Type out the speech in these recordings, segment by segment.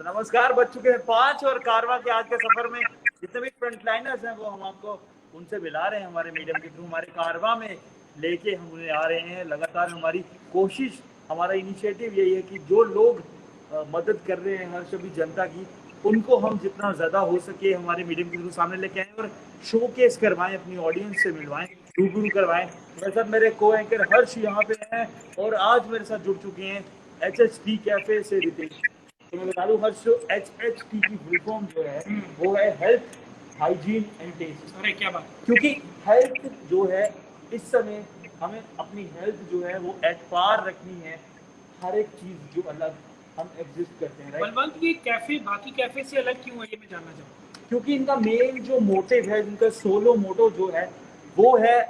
तो नमस्कार, बज चुके हैं 5 और कारवां के आज के सफर में जितने भी फ्रंटलाइनर्स हैं वो हम आपको उनसे मिला रहे हैं हमारे मीडियम के थ्रू। हमारे कारवां में लेके हम उन्हें आ रहे हैं लगातार। हमारी कोशिश, हमारा इनिशिएटिव यही है कि जो लोग मदद कर रहे हैं हर सभी जनता की, उनको हम जितना ज़्यादा हो सके हमारे मीडियम के थ्रू सामने लेके आएँ और शोकेस करवाएं, अपनी ऑडियंस से मिलवाएं, रूबरू करवाएं। मेरे साथ मेरे को एंकर हर्ष यहाँ पे हैं और आज मेरे साथ जुड़ चुके हैं HHT कैफे से रितेश। तो मैं बता दूं हर्ष, जो HHT की फुल फॉर्म जो है वो है हेल्थ, हाइजीन एंड टेस्ट। अरे क्या बात। क्योंकि हेल्थ जो है इस समय हमें अपनी हेल्थ जो है वो एट पार रखनी है। हर एक चीज जो अलग हम एग्जिस्ट करते हैं, राइट। बलवंत, ये कैफे बाकी कैफे से अलग क्यों है, ये मैं जानना चाहूँगा। क्योंकि इनका मेन जो मोटिव है, इनका सोलो मोटो जो है वो है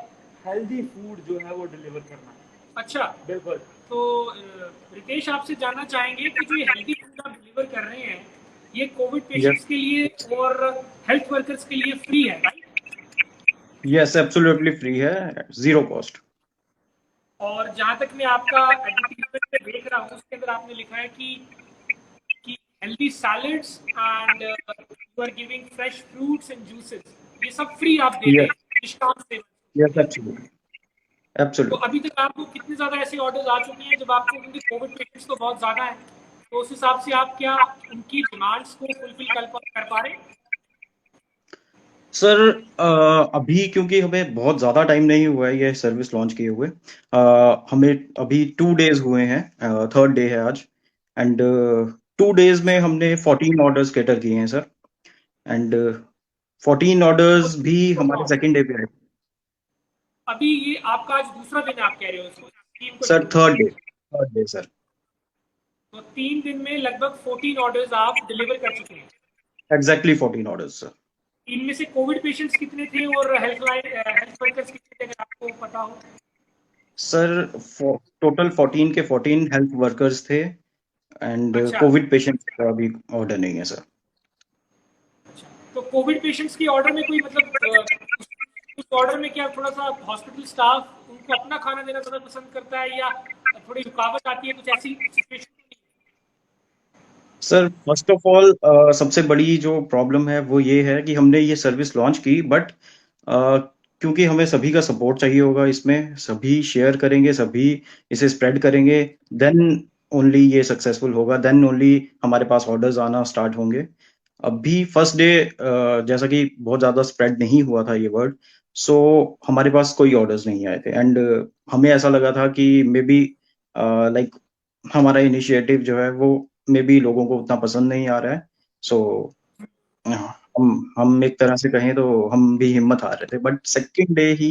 हेल्दी फूड जो है वो डिलीवर करना। अच्छा, बिल्कुल। तो रितेश, आपसे जानना चाहेंगे कि जो ये हेल्दी फूड आप डिलीवर कर रहे हैं, ये कोविड Yes, पेशेंट्स के लिए और हेल्थ वर्कर्स के लिए फ्री है, राइट? yes, absolutely free है, zero cost. और जहाँ तक मैं आपका एडवर्टीजमेंट पे देख रहा हूँ, उसके अंदर आपने लिखा है कि healthy salads and you are giving fresh fruits and juices, ये सब फ्री आप दे रहे Yes, हैं निष्काम से। yes, absolutely, तो absolutely. अभी तक आपको कितने ज़्यादा ऐसे ऑर्डर्स आ चुके हैं जब आपको, क्योंकि कोविड पेशेंट्स तो बहुत ज़्यादा है, तो उस हिसाब से आप क्या उनकी डिमांड्स को फुलफिल कर पा रहे हैं? सर, अभी क्योंकि हमें बहुत ज़्यादा टाइम नहीं हुआ है ये सर्विस लॉन्च किए हुए। हमें अभी 2 days हुए हैं, थर्ड डे है आज। एंड 2 days में हमने 14 ऑर्डर्स कैटर किए हैं सर। एंड 14 ऑर्डर्स भी हमारे सेकेंड डे पे आए। अभी ये आपका आज दूसरा दिन है, आप कह रहे हो इसको, टीम को सर शुरू हुए। Third day sir. तो 3 दिन में लगभग 14 ऑर्डर्स आप डिलीवर कर चुके हैं। Exactly 14 orders sir. इनमें से कोविड पेशेंट्स कितने थे और हेल्थ वर्कर्स कितने थे, अगर आपको पता हो? सर टोटल 14 के 14 हेल्थ वर्कर्स थे। एंड अच्छा। कोविड पेशेंट का अभी ऑर्डर नहीं है सर। अच्छा, तो कोविड पेशेंट्स के ऑर्डर में कोई मतलब उस ऑर्डर में क्या थोड़ा सा हॉस्पिटल स्टाफ उनको अपना खाना देना ज़्यादा पसंद करता है, या थोड़ी रुकावट आती है, कुछ ऐसी situation? Sir first of all सबसे बड़ी जो प्रॉब्लम है वो ये है कि हमने ये सर्विस लॉन्च की, बट क्योंकि हमें सभी का सपोर्ट चाहिए होगा, इसमें सभी शेयर करेंगे, सभी इसे स्प्रेड करेंगे, देन ओनली ये सक्सेसफुल होगा, देन ओनली हमारे पास ऑर्डर्स आना स्टार्ट होंगे। अभी फर्स्ट डे जैसा कि बहुत ज़्यादा स्प्रेड नहीं हुआ था ये वर्ड, सो हमारे पास कोई ऑर्डर्स नहीं आए थे। एंड हमें ऐसा लगा था कि मे बी लाइक हमारा इनिशिएटिव जो है वो मे बी लोगों को उतना पसंद नहीं आ रहा है। सो हम एक तरह से कहें तो हम भी हिम्मत हार रहे थे, बट सेकेंड डे ही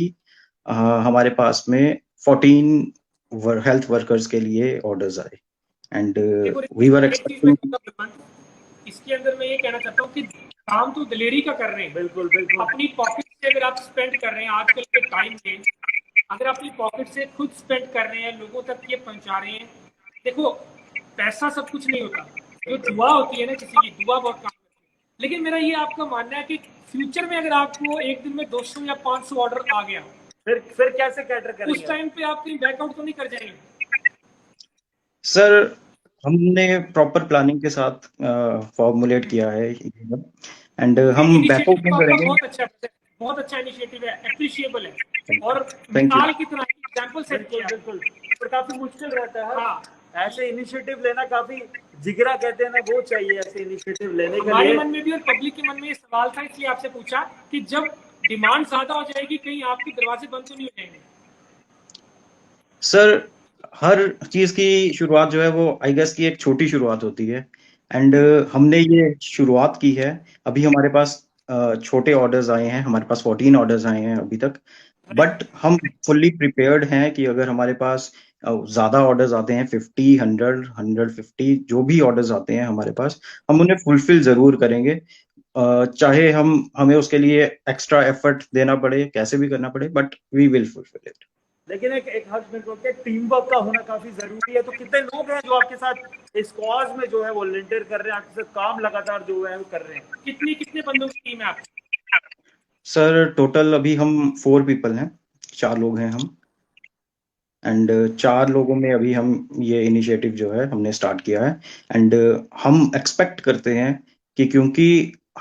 हमारे पास में 14 हेल्थ वर्कर्स के लिए ऑर्डर्स आए। एंड देखो, वी वर एक चीज मैं एक्सपेक्टिंग। कहूंगा, इसके अंदर मैं ये कहना चाहता हूँ कि काम तो दिलेरी का कर रहे हैं। बिल्कुल बिल्कुल। अपनी पॉकेट से अगर आप स्पेंड कर रहे हैं आजकल के टाइम में, अगर अपनी पॉकेट से खुद स्पेंड कर रहे हैं, लोगों तक ये पहुंचा रहे हैं। देखो, पैसा सब कुछ नहीं होता, जो दुआ होती है ना किसी की, दुआ बहुत काम करती है। लेकिन मेरा ये आपका मानना है कि फ्यूचर में अगर आपको एक दिन में 200 या 500 ऑर्डर आ गया, फिर कैसे कैटर करेंगे उस टाइम पे आप कहीं बैकआउट तो नहीं कर जाएंगे? सर हमने प्रॉपर प्लानिंग के साथ फॉर्मुलेट किया है, एंड हम इनिशिएटिव बैकआउट तो नहीं आपका करेंगे। बहुत अच्छा इनिशिएटिव है, अप्रिशिएबल है, और थैंक यू। मिसाल की तरह एग्जांपल सेट बिल्कुल किया। बिल्कुल। पर काफी मुश्किल रहता है। हाँ, ऐसे इनिशिएटिव लेना काफी, जिगरा कहते हैं ना, वो चाहिए ऐसे इनिशिएटिव लेने के हमारे लिए। मन में भी और पब्लिक के मन में ये सवाल था, इसलिए आपसे पूछा कि जब डिमांड ज्यादा हो जाएगी, कहीं आपके दरवाजे बंद तो नहीं हो जाएंगे? सर हर चीज की शुरुआत जो है वो आई गेस की एक छोटी शुरुआत होती है। एंड हमने ये शुरुआत की है। अभी हमारे पास छोटे ऑर्डर्स आए हैं, हमारे पास 14 ऑर्डर्स आए हैं अभी तक। बट हम फुल्ली प्रिपेयर्ड हैं कि अगर हमारे पास ज्यादा ऑर्डर्स आते हैं, 50, 100, 150, जो भी ऑर्डर्स आते हैं हमारे पास, हम उन्हें फुलफिल जरूर करेंगे। चाहे हमें उसके लिए एक्स्ट्रा एफर्ट देना पड़े, कैसे भी करना पड़े, but we will fulfil it. लेकिन एक हर्ष मेरे को कि टीम वर्क का होना काफी जरूरी है। तो कितने लोग हैं जो आपके साथ इस कॉज में जो है वॉलंटियर कर रहे हैं, आपके साथ काम लगातार जो है वो कर रहे हैं? कितनी कितने बंदों की टीम है आपकी? सर टोटल अभी हम 4 पीपल हैं, 4 लोग हैं हम। एंड 4 लोगों में अभी हम ये इनिशिएटिव जो है हमने स्टार्ट किया है। एंड हम एक्सपेक्ट करते हैं कि क्योंकि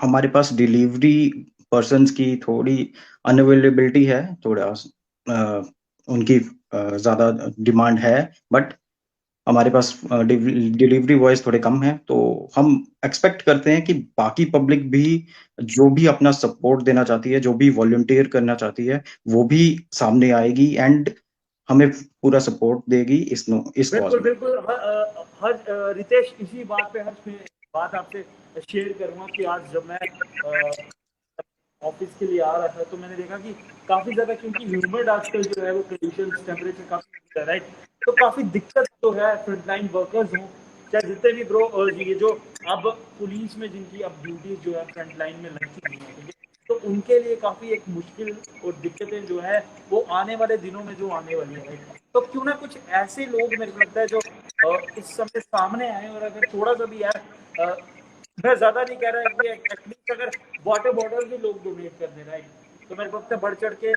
हमारे पास डिलीवरी पर्सन्स की थोड़ी अनअवेलेबिलिटी है, थोड़ा उनकी ज़्यादा डिमांड है, बट हमारे पास डिलीवरी बॉयज थोड़े कम हैं, तो हम एक्सपेक्ट करते हैं कि बाकी पब्लिक भी जो भी अपना सपोर्ट देना चाहती है, जो भी वॉलंटियर करना चाहती है, वो भी सामने आएगी एंड हमें पूरा सपोर्ट देगी इस कॉज बिल्कुल में। बिल्कुल। रितेश, इसी बात पे हर बात आपसे शेयर करूंगा कि आज जब मैं ऑफिस के लिए आ रहा था तो मैंने देखा कि काफी ज्यादा, क्योंकि ह्यूमिड आजकल जो है वो कंडीशन टेम्परेचर काफी राइट, तो काफी दिक्कत जो है फ्रंटलाइन वर्कर्स हों चाहे जितने भी ब्रो, ये जो अब पुलिस में जिनकी अब ड्यूटीज जो है फ्रंटलाइन में लग चुकी हैं, ठीक है, तो उनके लिए काफी एक मुश्किल और दिक्कतें जो है वो आने वाले दिनों में जो आने वाली है। तो क्यों ना कुछ ऐसे लोग, मेरे को लगता है, जो इस समय सामने आए और अगर थोड़ा सा भी यार, मैं ज्यादा नहीं कह रहा कि एटलीस्ट अगर वाटर बॉटल भी लोग डोनेट कर दे, राइट, तो मेरे को लगता है बढ़ चढ़ के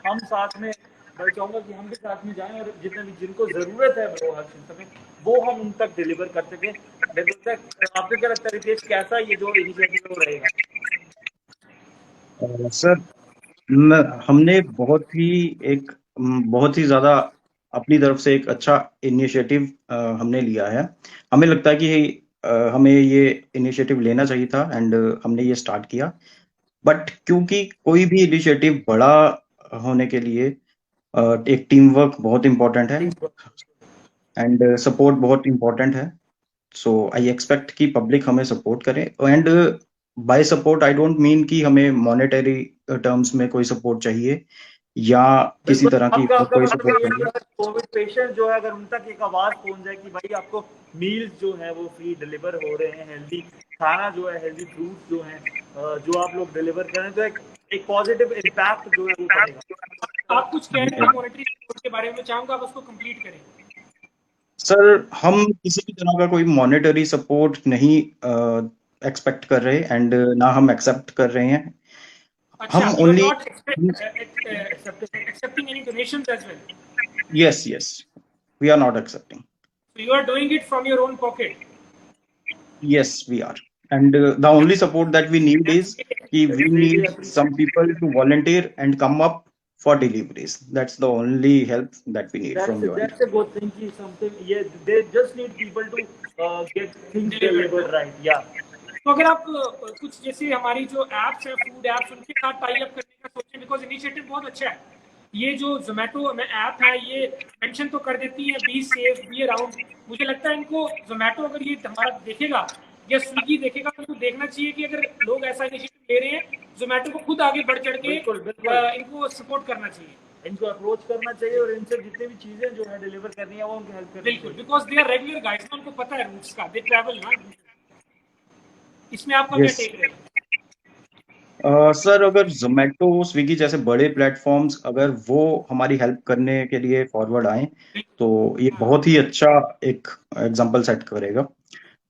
हम साथ में, मैं चाहूंगा कि हम भी साथ में जाएं और जितने भी जिनको जरूरत है ब्रो आज के समय, वो हम उन तक डिलीवर कर सके। मेरे को लगता है, आपको क्या लगता है रितेश, कैसा ये जो इनिशिएटिव वो रहेगा? सर, हमने बहुत ही ज्यादा अपनी तरफ से एक अच्छा इनिशिएटिव हमने लिया है। हमें लगता है कि हमें ये इनिशिएटिव लेना चाहिए था एंड हमने ये स्टार्ट किया, बट क्योंकि कोई भी इनिशिएटिव बड़ा होने के लिए एक टीम वर्क बहुत इंपॉर्टेंट है एंड सपोर्ट बहुत इंपॉर्टेंट है। सो आई एक्सपेक्ट कि पब्लिक हमें सपोर्ट करे and by support I don't mean कि हमें मॉनेटरी टर्म्स में कोई सपोर्ट चाहिए या किसी बिल्कुल, तरह की आपका और आपका कोई मतलब सपोर्ट ये चाहिए। है, कोविड पेशेंट जो है अगर उन तक एक आवाज पहुंच जाए कि भाई आपको मील्स जो है वो फ्री डिलीवर हो रहे हैं, हेल्दी खाना जो है, हेल्दी फ्रूट्स जो है जो आप लोग डिलीवर करें, तो एक पॉजिटिव इम्पैक्ट जो है वो पड़ेगा। आप कुछ कह रहे थे मॉनेटरी सपोर्ट के बारे में, चाहूंगा आप उसको कंप्लीट करें। सर, हम किसी भी तरह का कोई मॉनेटरी सपोर्ट नहीं एक्सपेक्ट कर रहे एंड ना हम एक्सेप्ट कर रहे हैं। अच्छा, हम you are only not accepting any donations as well, yes yes, we are not accepting. so you are doing it from your own pocket. Yes, we are. And the only support that we need That's is great. we really need some appreciate. people to volunteer and come up for deliveries. That's the only help that we need from your end. That's a good thing कि something, yeah, they just need people to get things Delivered, delivered no? right, yeah. तो अगर आप कुछ जैसे हमारी जो apps है, food apps, उनके साथ टाई अप करने का सोचें, बिकॉज इनिशिएटिव बहुत अच्छा है। ये जो जोमेटो में ऐप है, ये मेंशन तो कर देती है बी सेफ बी अराउंड। मुझे लगता है इनको जोमेटो अगर ये हमारा देखेगा या स्विगी देखेगा तो इनको देखना चाहिए कि अगर लोग ऐसा इनिशिएटिव ले रहे हैं, जोमेटो को खुद आगे बढ़ चढ़ के बिल्कुल बिल्कुल इनको सपोर्ट करना चाहिए। इनको अप्रोच करना चाहिए और इनसे जितनी भी चीजें जो है डिलीवर करनी है वो उनको हेल्प करनी बिल्कुल, चाहिए। Because they are regular guides ना, उनको पता है रूट्स का, दे ट्रैवल ना। इसमें आपका क्या Yes. टेक रहेगा? सर, अगर जोमेटो स्विगी जैसे बड़े प्लेटफॉर्म्स अगर वो हमारी हेल्प करने के लिए फॉरवर्ड आए तो ये बहुत ही अच्छा एक एग्जांपल सेट करेगा,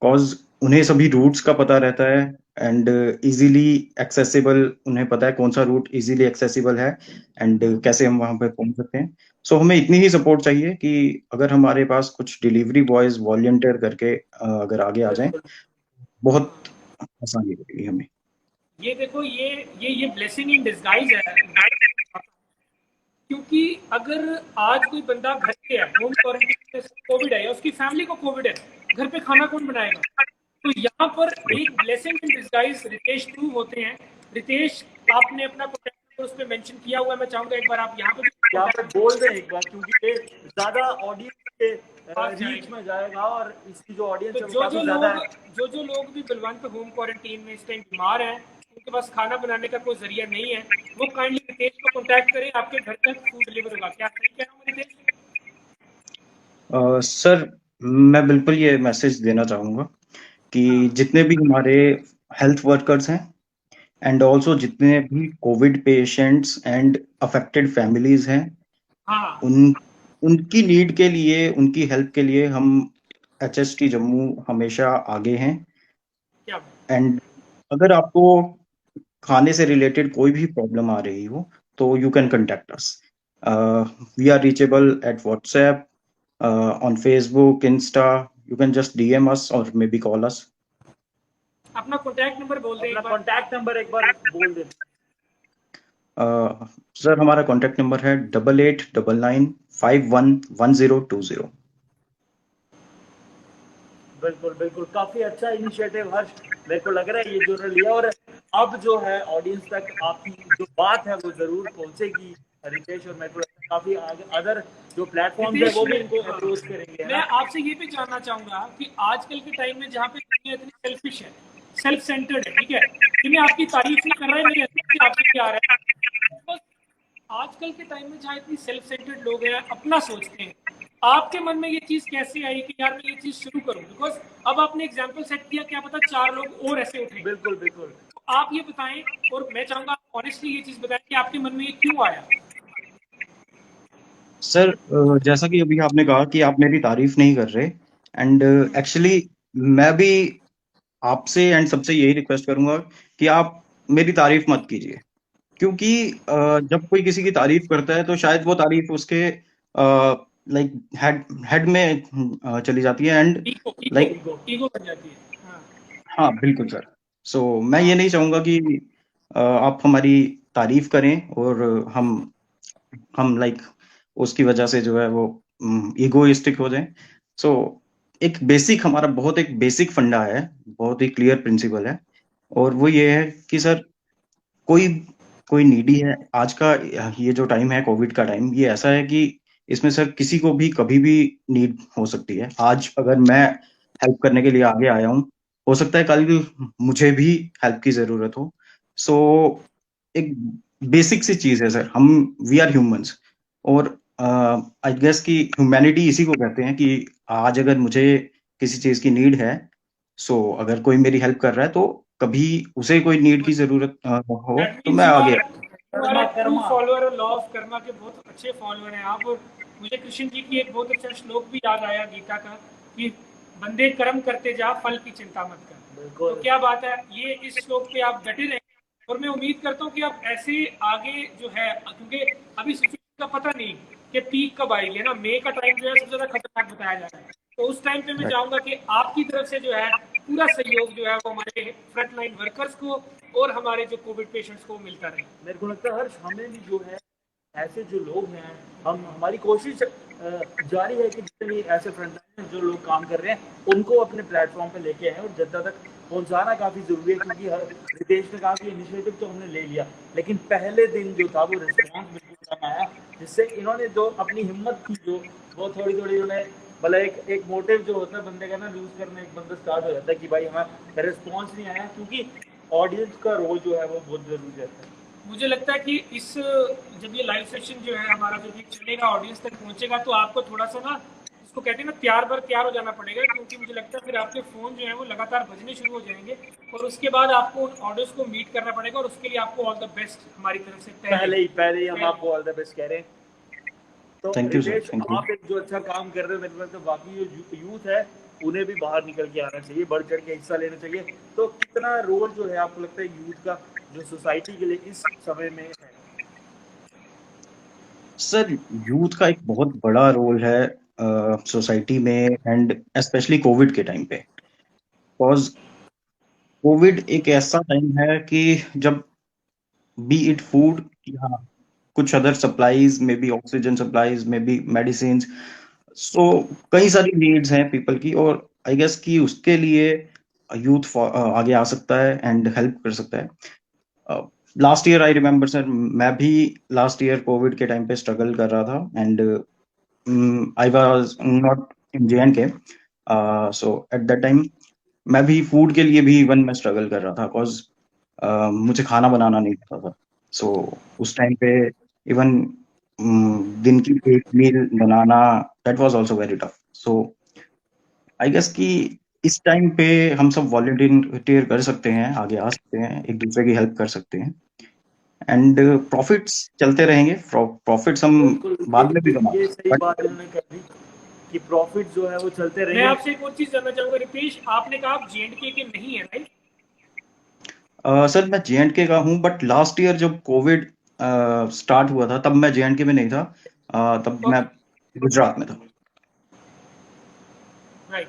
कॉज उन्हें सभी रूट्स का पता रहता है एंड इजीली एक्सेसिबल, उन्हें पता है कौन सा रूट इजीली एक्सेसिबल है एंड कैसे हम वहां पे पहुंच सकते हैं। सो हमें इतनी ही सपोर्ट चाहिए कि अगर हमारे पास कुछ डिलीवरी बॉयज वॉलंटियर करके अगर आगे आ जाएं, बिल्कुल बहुत आसानी होगी हमें। ये देखो, ये ब्लेसिंग इन डिस्गाइज है, क्योंकि अगर आज कोई बंदा घर पे है, होम क्वारंटीन में, कोविड है या उसकी फैमिली को कोविड है, घर पे खाना कौन बनाएगा? तो यहाँ पर एक blessing in disguise Ritesh too होते हैं। रितेश, आपने अपना कॉन्टैक्ट उस पर मेंशन किया हुआ है, मैं चाहूंगा एक बार आप यहाँ पे बोल दें एक बार, क्योंकि ये ज्यादा ऑडियंस के पास रीच में जाएगा और इसकी जो ऑडियंस तो है वो काफी ज्यादा है। जो लोग भी बलवंत होम क्वारंटीन में इस टाइम बीमार हैं, उनके पास खाना बनाने का कोई जरिया नहीं है, वो काइंडली रितेश को कांटेक्ट करें, आपके घर तक फूड डिलीवर होगा। क्या सही कह रहा हूँ रितेश? सर, मैं बिल्कुल ये मैसेज देना चाहूंगा कि जितने भी हमारे हेल्थ वर्कर्स हैं एंड ऑल्सो जितने भी Covid patients and affected families हैं, हाँ, उनकी नीड के लिए, उनकी हेल्प के लिए हम HST जम्मू हमेशा आगे हैं। क्या एंड अगर आपको खाने से रिलेटेड कोई भी प्रॉब्लम आ रही हो तो you can contact us. We are reachable at WhatsApp, on Facebook, Insta. You can just DM us or maybe call us. अपना कॉन्टैक्ट नंबर बोल दें अपना एक बार। कॉन्टैक्ट नंबर एक बार बोल दे। सर हमारा कॉन्टैक्ट नंबर है 8899511020। बिल्कुल बिल्कुल, काफी अच्छा इनिशिएटिव हर्ष, मेरे को लग रहा है ये जो लिया, और अब जो है ऑडियंस तक आपकी जो बात है वो जरूर पहुंचेगी रितेश, और मेरे को लगता है काफी आगे अदर जो प्लेटफॉर्म्स है वो भी इनको अप्रोच करेंगे, है मैं ना? आपसे ये भी जानना चाहूंगा कि आजकल के टाइम में जहाँ पे दुनिया इतनी सेल्फिश है, सेल्फ सेंटर्ड है, ठीक है, कि मैं आपकी तारीफ नहीं कर रहा है, मेरे अंदर से आपसे क्या आ रहा है, बस आजकल के टाइम में जहाँ इतनी सेल्फ सेंटर्ड लोग हैं, अपना सोचते हैं, आपके मन में ये चीज कैसे आई कि यार मैं ये चीज शुरू करूं? बिकॉज अब आपने एग्जाम्पल सेट किया, क्या पता 4 लोग और ऐसे उठे। बिल्कुल बिल्कुल। तो आप ये बताएं, और मैं चाहूंगा ऑनेस्टली ये चीज बताएं कि आपके मन में ये क्यों आया? सर जैसा कि अभी आपने कहा कि आप मेरी तारीफ नहीं कर रहे, एंड एक्चुअली मैं भी आपसे एंड सबसे यही रिक्वेस्ट करूंगा कि आप मेरी तारीफ मत कीजिए, क्योंकि जब कोई किसी की तारीफ करता है तो शायद वो तारीफ उसके लाइक हेड हेड में चली जाती है, and ego ego like ego बन जाती है। हाँ, हाँ बिल्कुल सर। सो मैं ये नहीं चाहूंगा कि आप हमारी तारीफ करें और हम लाइक उसकी वजह से जो है वो ईगोइस्टिक हो जाएं। सो एक बेसिक हमारा बहुत एक बेसिक फंडा है, बहुत ही क्लियर प्रिंसिपल है, और वो ये है कि सर कोई कोई नीडी है। आज का ये जो टाइम है, कोविड का टाइम, ये ऐसा है कि इसमें सर किसी को भी कभी भी नीड हो सकती है। आज अगर मैं हेल्प करने के लिए आगे आया हूँ, हो सकता है कल मुझे भी हेल्प की जरूरत हो। सो एक बेसिक सी चीज है सर, हम वी आर ह्यूमंस, और आई गेस कि ह्यूमैनिटी इसी को कहते हैं कि आज अगर मुझे किसी चीज की नीड है, सो अगर कोई मेरी हेल्प कर रहा है तो कभी उसे कोई नीड की जरूरत हो दैट तो मीन्स मैं यू आगे। Are karma true karma. Follower और लॉ ऑफ कर्मा के बहुत अच्छे फॉलोअर हैं आप। और मुझे कृष्ण जी की एक बहुत अच्छा श्लोक भी याद आया गीता का, कि बंदे कर्म करते जा, फल की चिंता मत कर। बिल्कुल तो क्या बात है, ये इस श्लोक पे आप डटे रहे, और मैं उम्मीद करता हूँ कि आप ऐसे आगे जो है, क्योंकि अभी सिचुएशन का पता नहीं कि पीक कब आएगी, है ना, मई का टाइम जो है सबसे ज्यादा खतरनाक बताया जा रहा है। तो उस टाइम पे मैं चाहूंगा कि आपकी तरफ से जो है पूरा सहयोग जो है वो हमारे फ्रंट लाइन वर्कर्स को और हमारे जो कोविड पेशेंट्स को मिलता रहे। मेरे को लगता है हर्ष, हमें भी जो है ऐसे जो लोग हैं, हम हमारी कोशिश जारी है कि जितने भी ऐसे फ्रंटलाइन जो लोग काम कर रहे हैं उनको अपने प्लेटफॉर्म पे लेके आए और जनता तक पहुंचाना काफी जरूरी है, क्योंकि हर रितेश ने कहा कि इनिशिएटिव तो हमने ले लिया, लेकिन पहले दिन जो था वो रिस्पॉन्स बिल्कुल कम आया, जिससे इन्होंने जो अपनी हिम्मत थी जो वो थोड़ी थोड़ी उन्हें, भले एक मोटिव जो होता है बंदे का ना लूज करने, एक बंदा स्टार्ट हो जाता है कि भाई हमें रिस्पॉन्स नहीं आया, क्योंकि ऑडियंस का रोल जो है वो बहुत जरूरी रहता है। मुझे लगता है कि इस जब ये लाइव सेशन जो है हमारा जब ये चलेगा, ऑडियंस तक पहुंचेगा, तो आपको थोड़ा सा ना, इसको कहते हैं ना, तैयार बर तैयार हो जाना पड़ेगा, क्योंकि मुझे लगता है फिर आपके फोन जो है वो लगातार बजने शुरू हो जाएंगे, और उसके बाद आपको उन ऑडियंस को मीट करना पड़ेगा, और उसके लिए आपको ऑल द बेस्ट हमारी तरफ से पहले ही हम आपको ऑल द बेस्ट कह रहे हैं। तो thank you sir, Ritesh, thank you. आप एक जो अच्छा काम कर रहे हो, मेरे को लगता है बाकी जो यूथ है उन्हें भी बाहर निकल के आना चाहिए, बढ़ चढ़ के हिस्सा लेना चाहिए। तो कितना रोल जो है आपको लगता है यूथ का जो सोसाइटी के लिए इस समय में है? सर यूथ का एक बहुत बड़ा रोल है सोसाइटी में, एंड स्पेशली कोविड के टाइम पे, बिकॉज कोविड एक ऐसा टाइम है कि जब बी इट फूड या कुछ other supplies, may be oxygen supplies, may be medicine, so कई सारी नीड्स हैं पीपल की, और आई गेस कि उसके लिए यूथ आगे आ सकता है एंड हेल्प कर सकता है। Last year I remember sir, मैं भी लास्ट ईयर कोविड के टाइम पे स्ट्रगल कर रहा था, and I was not in JNK, so at that time मैं भी फूड के लिए भी इवन मैं स्ट्रगल कर रहा था, बिकॉज मुझे खाना बनाना नहीं आता था। सो उस टाइम पे इवन दिन की एक मील बनाना, that was also very tough. So I guess कि इस टाइम पे हम सब वॉलंटियर कर सकते हैं, आगे आ सकते हैं, एक दूसरे की हेल्प कर सकते हैं, एंड प्रॉफिट्स चलते रहेंगे। प्रॉफिट्स हम बिल्कुल, बाद में भी ये कमाएंगे, सही बात बट इन्होंने कर दी कि प्रॉफिट जो है वो चलते मैं रहेंगे। आपसे एक और चीज जानना चाहूंगा रितेश, आपने कहा आप JNK के नहीं है, राइट? सर मैं JNK का हूँ, बट लास्ट ईयर जब कोविड स्टार्ट हुआ था, तब मैं जे.एंड.के में नहीं था, तब मैं गुजरात में था। राइट।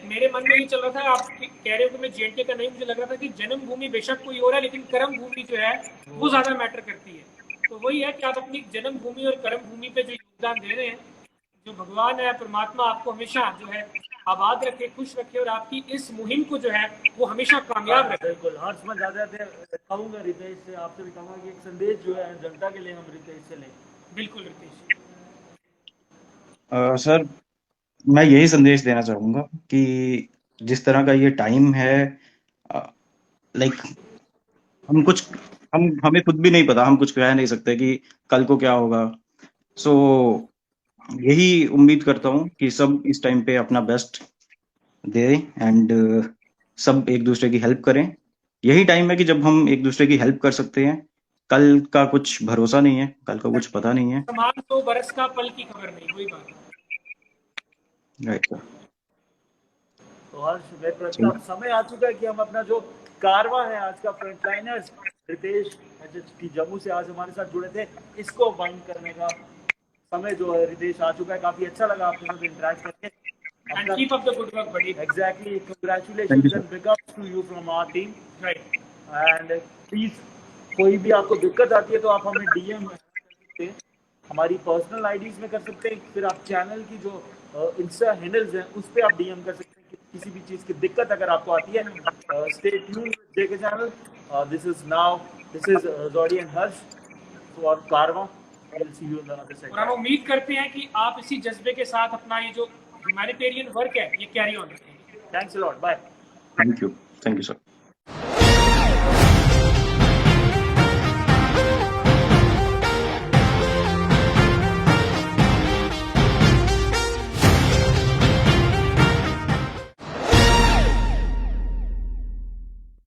मेरे मन में ये चल रहा था, आप कह रहे हो कि मैं जे.एंड.के का नहीं, मुझे लग रहा था कि जन्मभूमि बेशक कोई और है, लेकिन कर्म भूमि जो है वो ज्यादा मैटर करती है। तो वही है कि आप अपनी जन्मभूमि और कर्म भूमि पे जो योगदान दे रहे हैं, जो भगवान है, परमात्मा आपको हमेशा जो है आबाद रखे, खुश रखे, और आपकी इस मुहिम को जो है वो हमेशा कामयाब रखे। बिल्कुल हर्ष, मैं ज्यादा कहूंगा रितेश से, आपसे भी कहूंगा कि एक संदेश जो है जनता के लिए हम रितेश से लें। बिल्कुल रितेश। सर, मैं यही संदेश देना चाहूंगा कि जिस तरह का ये टाइम है, लाइक हमें खुद भी नहीं पता, हम कुछ कह नहीं सकते कि कल को क्या होगा। सो यही उम्मीद करता हूँ कि सब इस टाइम पे अपना बेस्ट दे, एंड सब एक दूसरे की हेल्प करें। यही टाइम है कि जब हम एक दूसरे की हेल्प कर सकते हैं। कल का कुछ भरोसा नहीं है, कल का कुछ पता नहीं है। समान 2 बरस का, पल की खबर नहीं, वही बात है। Right sir. तो हर्ष, मेरे को लगता है अब समय आ चुका है कि हम अपना जो कारवां है आज का, फ्रंटलाइनर्स रितेश की जम्मू से आज हमारे साथ जुड़े थे, इसको बाइंड करने का समय जो है रितेश आ चुका है। काफी अच्छा लगा आपके साथ इंटरेक्ट करके। And keep up the good work buddy. Exactly, Thank you, congratulations sir. And big ups to you from our team. Right. And please, कोई भी आपको दिक्कत आती है तो आप हमें डीएम कर सकते हैं, हमारी पर्सनल आईडीज में कर सकते हैं, फिर आप चैनल की जो इंस्टा हैंडल्स हैं उस पर आप डीएम कर सकते हैं कि किसी भी चीज़ की दिक्कत अगर आपको आती है। Stay tuned with JK channel. This is Jodi and Harsh for Karwan. Will see you in the other side. और हम उम्मीद करते हैं कि आप इसी जज्बे के साथ अपना ये जो ह्यूमैनिटेरियन वर्क है ये कैरी ऑन रखेंगे। Thanks a lot, bye. Thank you, sir.